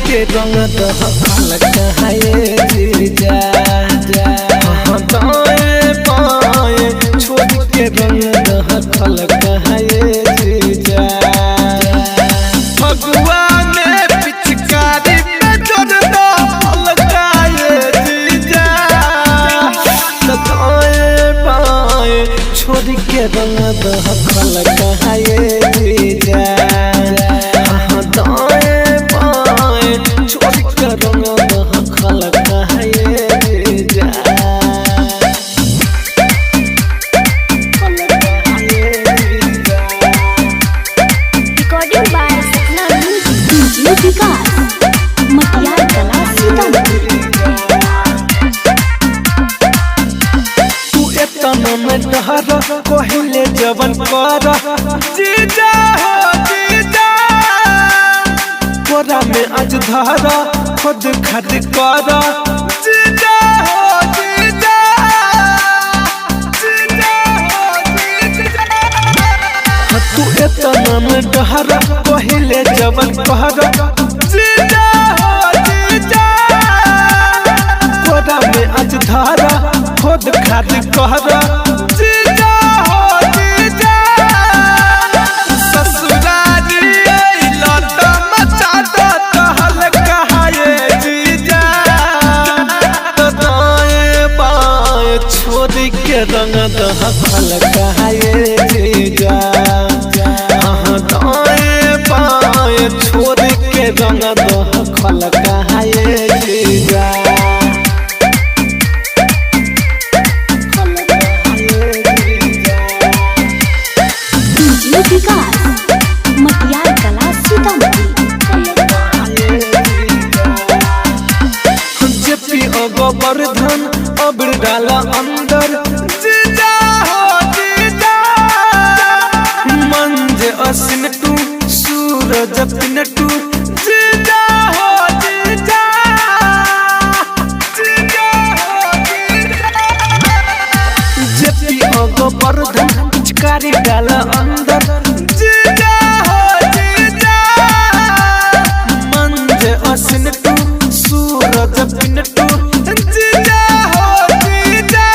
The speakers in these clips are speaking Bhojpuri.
के रंग दह कहाए जीजा दाएं बाएं छोड़ के रंग दह कहाए जीजा फगुआ में पिचकारी पे जोड़ दो लगाए जीजा दाएं बाएं छोड़ के रंग दह कहाए जीजा दाएं बाएं छोड़ के रंग दह कहाए जीजा Recording by Sapna Music Vikas Matiyar Kala Sitamarhi तू एतना में डहर पहले जवन कर जीजा हो जीजा कोरा में आज धरा खुद खद कर जीजा हो जीजा जीजा हो जीजा तू एतना में डहर पहले जवन कर जीजा हो जीजा कोरा में आज धरा खुद खाद कहरा जीजा हो जीजा ससुरारी अइला त मचा दो कहल कहाए जीजा दाएं बाएं छोड़ के रंग दह खल कहाए जीजा दाएं बाएं छोड़ के रंग दह खल कहाए जीजा Vikas Matiyar Kala Sitamarhi JP Govardhan अबड़ डाला अंदर जीजा हो जीजा मंज असिन टू सूरज पिन टू जीजा हो जीजा जीजा हो जीजा जेपी गोवर्धन पिचकारी डाला अंदर जीजा हो जीजा मंज असिन टू सूरज पिन टू जीजा हो जीजा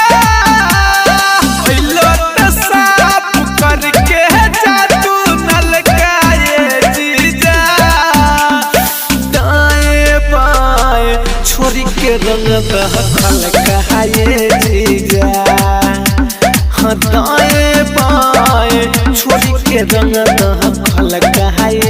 ओइलो त साफ करके जादू नलकाए जीजा दाएं बाएं छोड़ के रंग दह कहाए जीजा दाएं बाएं छोड़ के रंग दह कहाए